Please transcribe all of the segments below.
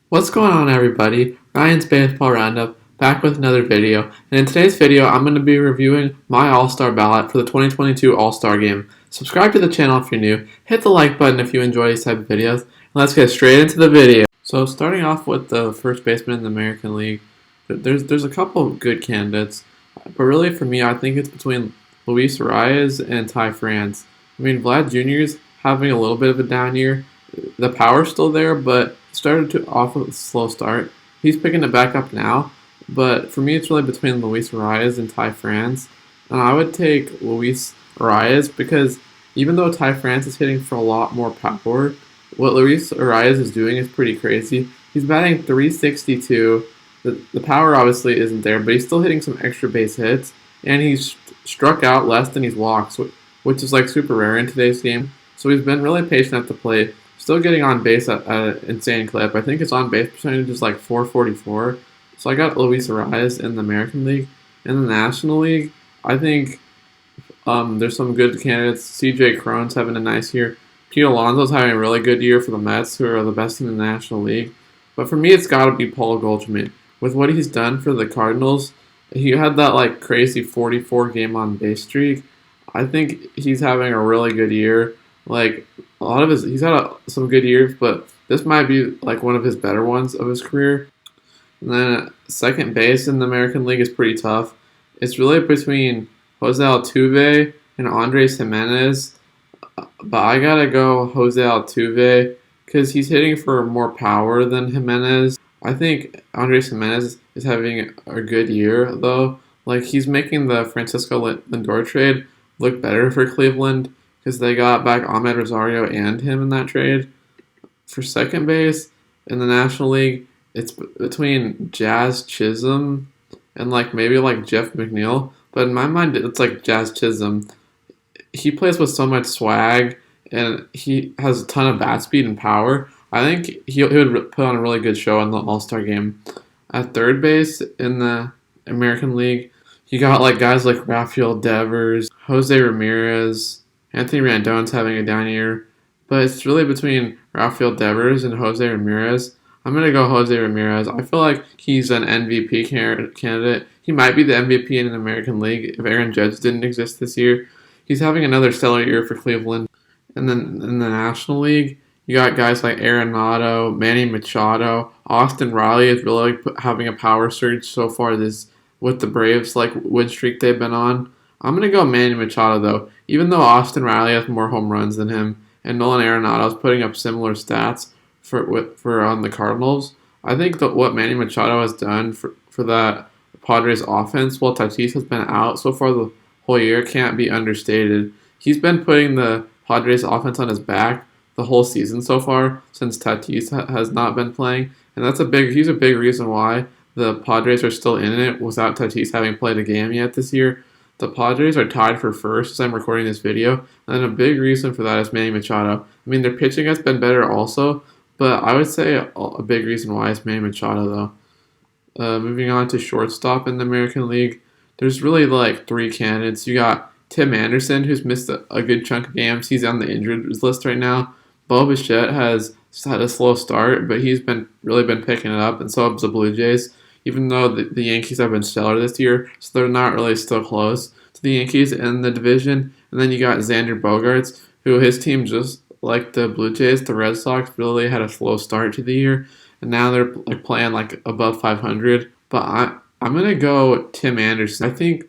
What's going on, everybody? Ryan's Baseball Roundup, back with another video. And in today's video, I'm going to be reviewing my All-Star ballot for the 2022 All-Star Game. Subscribe to the channel if you're new, hit the like button if you enjoy these type of videos, and let's get straight into the video. So starting off with the first baseman in the American League, there's a couple of good candidates, but really for me, I think it's between Luis Arias and Ty France. I mean, Vlad Jr.'s having a little bit of a down year. The power's still there, but started to off with a slow start. He's picking it back up now, but for me, it's really between Luis Arias and Ty France, and I would take Luis Arias because even though Ty France is hitting for a lot more power, what Luis Arias is doing is pretty crazy. He's batting .362. The power obviously isn't there, but he's still hitting some extra base hits, and he's struck out less than he's walked, which is like super rare in today's game. So he's been really patient at the plate. Still getting on base at an insane clip. I think his on base percentage is like .444. So I got Luis Arias in the American League. In the National League, I think there's some good candidates. CJ Cron's having a nice year. Pete Alonso's having a really good year for the Mets, who are the best in the National League. But for me, it's got to be Paul Goldschmidt. With what he's done for the Cardinals, he had that like crazy 44 game on base streak. I think he's having a really good year. Like he's had some good years, but this might be like one of his better ones of his career. And then second base in the American League is pretty tough. It's really between Jose Altuve and Andres Gimenez, but I gotta go Jose Altuve because he's hitting for more power than Gimenez. I think Andres Gimenez is having a good year though. Like he's making the Francisco Lindor trade look better for Cleveland, because they got back Ahmed Rosario and him in that trade. For second base in the National League, it's between Jazz Chisholm and maybe Jeff McNeil. But in my mind, it's like Jazz Chisholm. He plays with so much swag, and he has a ton of bat speed and power. I think he would put on a really good show in the All-Star game. At third base in the American League, you got guys like Rafael Devers, Jose Ramirez. Anthony Rendon's having a down year, but it's really between Rafael Devers and Jose Ramirez. I'm going to go Jose Ramirez. I feel like he's an MVP candidate. He might be the MVP in an American League if Aaron Judge didn't exist this year. He's having another stellar year for Cleveland. And then in the National League, you got guys like Arenado, Manny Machado. Austin Riley is really having a power surge so far this with the Braves win streak they've been on. I'm going to go Manny Machado, though. Even though Austin Riley has more home runs than him, and Nolan Arenado is putting up similar stats for on the Cardinals, I think that what Manny Machado has done for that Padres offense while Tatis has been out so far the whole year can't be understated. He's been putting the Padres offense on his back the whole season so far since Tatis has not been playing, and he's a big reason why the Padres are still in it without Tatis having played a game yet this year. The Padres are tied for first as I'm recording this video, and a big reason for that is Manny Machado. I mean, their pitching has been better also, but I would say a big reason why is Manny Machado, though. Moving on to shortstop in the American League, there's really three candidates. You got Tim Anderson, who's missed a good chunk of games. He's on the injured list right now. Bo Bichette has had a slow start, but he's really been picking it up, and so have the Blue Jays. Even though the Yankees have been stellar this year, so they're not really still close to the Yankees in the division. And then you got Xander Bogaerts, who his team, just like the Blue Jays, the Red Sox, really had a slow start to the year, and now they're playing above 500. But I'm gonna go Tim Anderson. I think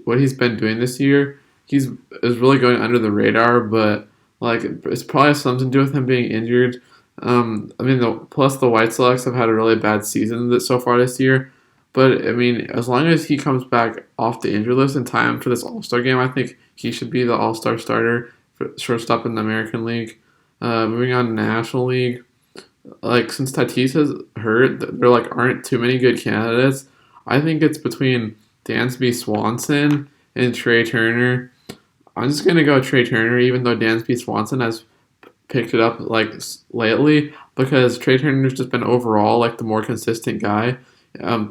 what he's been doing this year, is really going under the radar, but it's probably something to do with him being injured. Plus the White Sox have had a really bad season so far this year. But, I mean, as long as he comes back off the injury list in time for this All-Star game, I think he should be the All-Star starter for shortstop in the American League. Moving on to National League, since Tatis is hurt, there aren't too many good candidates. I think it's between Dansby Swanson and Trey Turner. I'm just going to go Trey Turner, even though Dansby Swanson has picked it up lately, because Trey Turner's just been overall the more consistent guy.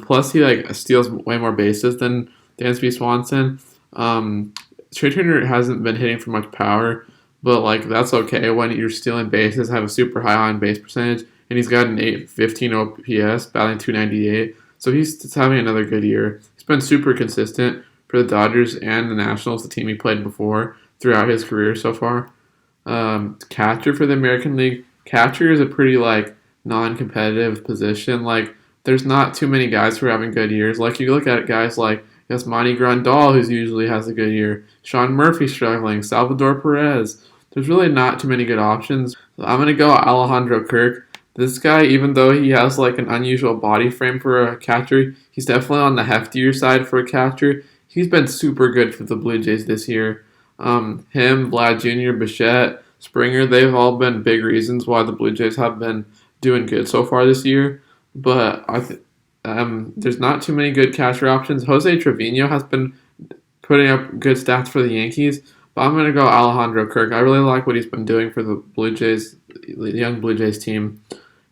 Plus he steals way more bases than Dansby Swanson. Trey Turner hasn't been hitting for much power, but that's okay when you're stealing bases, have a super high on base percentage, and he's got an 815 OPS, batting 298. So he's having another good year. He's been super consistent for the Dodgers and the Nationals, the team he played before, throughout his career so far. Catcher for the American League. Catcher is a pretty non-competitive position. There's not too many guys who are having good years. You look at guys like Yasmani Grandal, who usually has a good year. Sean Murphy struggling. Salvador Perez. There's really not too many good options. So I'm gonna go Alejandro Kirk. This guy, even though he has an unusual body frame for a catcher, he's definitely on the heftier side for a catcher. He's been super good for the Blue Jays this year. Him, Vlad Jr., Bichette, Springer, they've all been big reasons why the Blue Jays have been doing good so far this year. But there's not too many good catcher options. Jose Trevino has been putting up good stats for the Yankees, but I'm going to go Alejandro Kirk. I really like what he's been doing for the Blue Jays, the young Blue Jays team.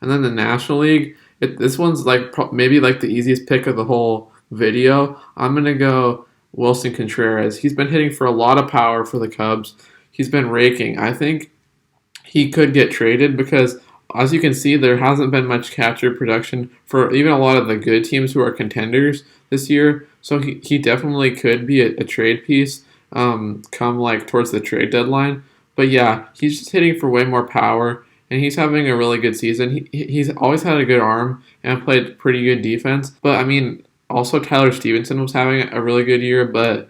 And then the National League, this one's maybe the easiest pick of the whole video. I'm going to go Wilson Contreras. He's been hitting for a lot of power for the Cubs. He's been raking. I think he could get traded because, as you can see, there hasn't been much catcher production for even a lot of the good teams who are contenders this year. So he definitely could be a trade piece come towards the trade deadline. But yeah, he's just hitting for way more power, and he's having a really good season. He's always had a good arm and played pretty good defense. But also Tyler Stevenson was having a really good year, but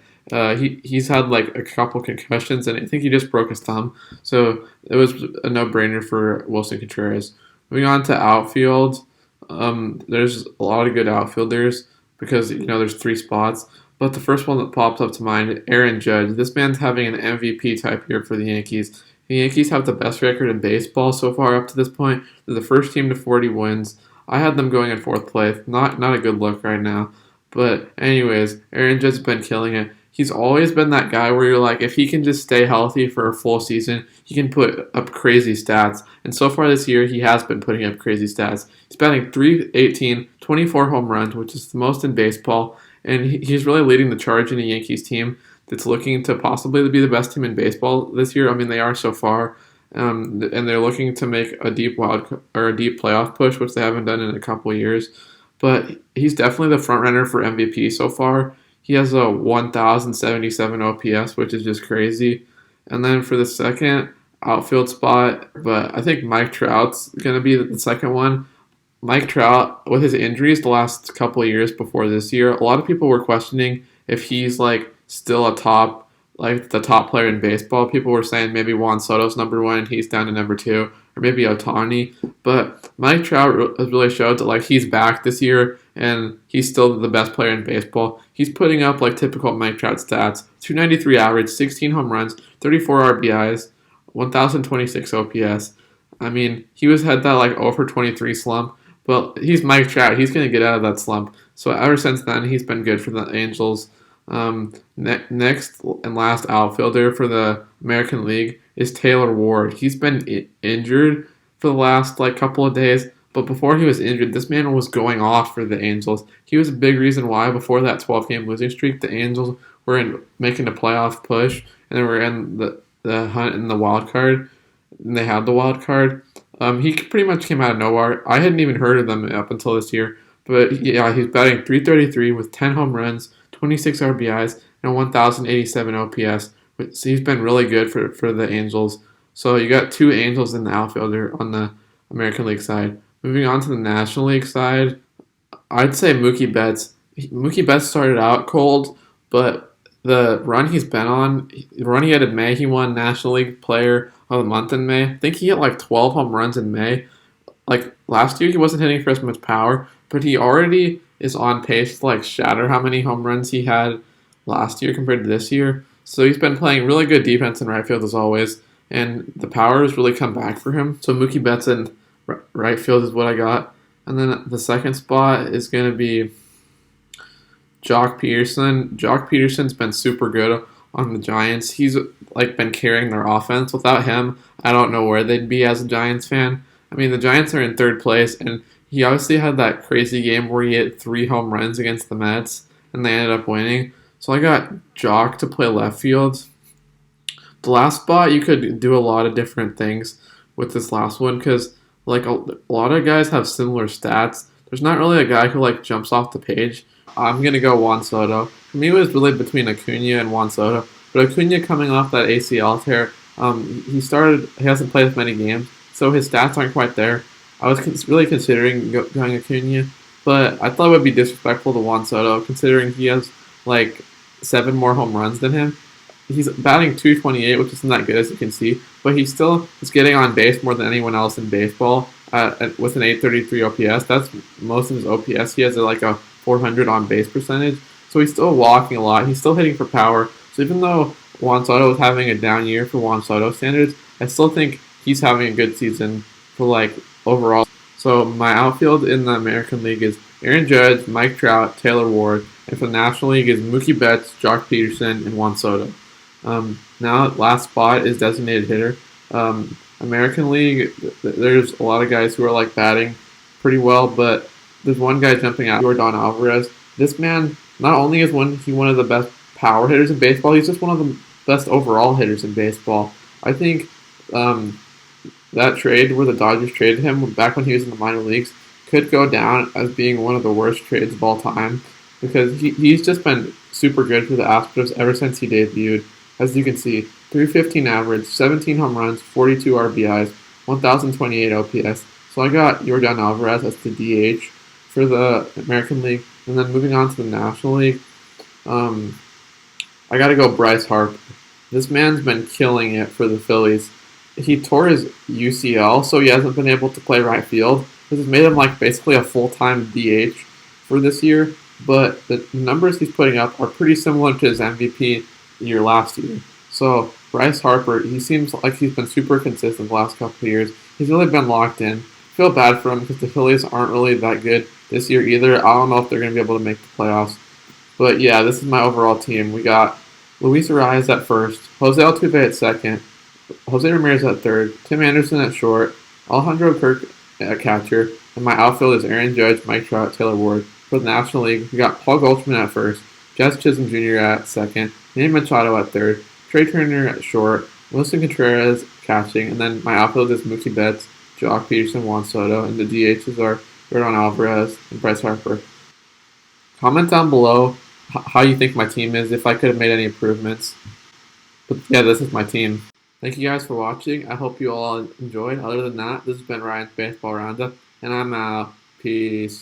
he's had a couple concussions, and I think he just broke his thumb. So it was a no-brainer for Wilson Contreras. Moving on to outfield, there's a lot of good outfielders because there's 3 spots. But the first one that pops up to mind, Aaron Judge. This man's having an MVP type year for the Yankees. The Yankees have the best record in baseball so far up to this point. They're the first team to 40 wins. I had them going in 4th place. Not a good look right now. But anyways, Aaron Judge's been killing it. He's always been that guy where you're if he can just stay healthy for a full season, he can put up crazy stats. And so far this year, he has been putting up crazy stats. He's batting .318, 24 home runs, which is the most in baseball. And he's really leading the charge in a Yankees team that's looking to possibly be the best team in baseball this year. They are so far. And they're looking to make a deep playoff push, which they haven't done in a couple of years. But he's definitely the front runner for MVP so far. He has a 1,077 OPS, which is just crazy. And then for the second outfield spot, but I think Mike Trout's going to be the second one. Mike Trout, with his injuries the last couple of years before this year, a lot of people were questioning if he's still the top player in baseball. People were saying maybe Juan Soto's number 1 and he's down to number 2, or maybe Ohtani. But Mike Trout has really showed that he's back this year and he's still the best player in baseball. He's putting up typical Mike Trout stats: 293 average, 16 home runs, 34 RBIs, 1,026 OPS. He had that 0 for 23 slump. Well, he's Mike Trout. He's going to get out of that slump. So ever since then, he's been good for the Angels. Next and last outfielder for the American League is Taylor Ward. He's been injured for the last couple of days, but before he was injured, this man was going off for the Angels. He was a big reason why before that 12-game losing streak, the Angels were making a playoff push, and they were in the hunt in the wild card, and they had the wild card. He pretty much came out of nowhere. I hadn't even heard of them up until this year, but yeah, he's batting .333 with 10 home runs, 26 RBIs, and 1,087 OPS. So he's been really good for the Angels. So you got 2 Angels in the outfielder on the American League side. Moving on to the National League side, I'd say Mookie Betts. Mookie Betts started out cold, but the run he's been on, the run he had in May, he won National League Player of the Month in May. I think he hit 12 home runs in May. Last year, he wasn't hitting for as much power, but he already is on pace to shatter how many home runs he had last year compared to this year. So he's been playing really good defense in right field as always, and the power has really come back for him. So Mookie Betts in right field is what I got. And then the second spot is going to be Jock Pierson. Jock Peterson's been super good on the Giants. He's been carrying their offense. Without him, I don't know where they'd be as a Giants fan. The Giants are in 3rd place, and he obviously had that crazy game where he hit 3 home runs against the Mets, and they ended up winning. So I got Jock to play left field. The last spot, you could do a lot of different things with this last one because, like a lot of guys have similar stats. There's not really a guy who like jumps off the page. I'm gonna go Juan Soto. For me, it was really between Acuna and Juan Soto. But Acuna coming off that ACL tear, he hasn't played as many games, so his stats aren't quite there. I was really considering going Acuna, but I thought it would be disrespectful to Juan Soto considering he has like 7 more home runs than him. He's batting 228, which isn't that good as you can see, but he still is getting on base more than anyone else in baseball with an 833 OPS. That's most of his OPS. He has like a 400 on base percentage, so he's still walking a lot. He's still hitting for power. So even though Juan Soto is having a down year for Juan Soto standards, I still think he's having a good season for like overall. So my outfield in the American League is Aaron Judge, Mike Trout, Taylor Ward, and for the National League is Mookie Betts, Jock Peterson, and Juan Soto. Now, last spot is designated hitter. American League, there's a lot of guys who are like batting pretty well, but there's one guy jumping out, Jordan Alvarez. This man, not only is he one of the best power hitters in baseball, he's just one of the best overall hitters in baseball. I think that trade where the Dodgers traded him back when he was in the minor leagues could go down as being one of the worst trades of all time because he's just been super good for the Astros ever since he debuted. As you can see, 315 average, 17 home runs, 42 RBIs, 1,028 OPS. So I got Jordan Alvarez as the DH for the American League. And then moving on to the National League, I got to go Bryce Harp. This man's been killing it for the Phillies. He tore his UCL, so he hasn't been able to play right field. This has made him like basically a full-time DH for this year. But the numbers he's putting up are pretty similar to his MVP year last year. So Bryce Harper, he seems like he's been super consistent the last couple of years. He's really been locked in. I feel bad for him because the Phillies aren't really that good this year either. I don't know if they're going to be able to make the playoffs. But yeah, this is my overall team. We got Luis Arias at first, Jose Altuve at second, Jose Ramirez at third, Tim Anderson at short, Alejandro Kirk at catcher, and my outfield is Aaron Judge, Mike Trout, Taylor Ward. For the National League, we got Paul Goldschmidt at first, Jazz Chisholm Jr. at second, Manny Machado at third, Trey Turner at short, Wilson Contreras catching, and then my outfield is Mookie Betts, Jock Peterson, Juan Soto, and the DHs are Jordan Alvarez and Bryce Harper. Comment down below how you think my team is, if I could have made any improvements. But yeah, this is my team. Thank you guys for watching. I hope you all enjoyed. Other than that, this has been Ryan's Baseball Roundup, and I'm out. Peace.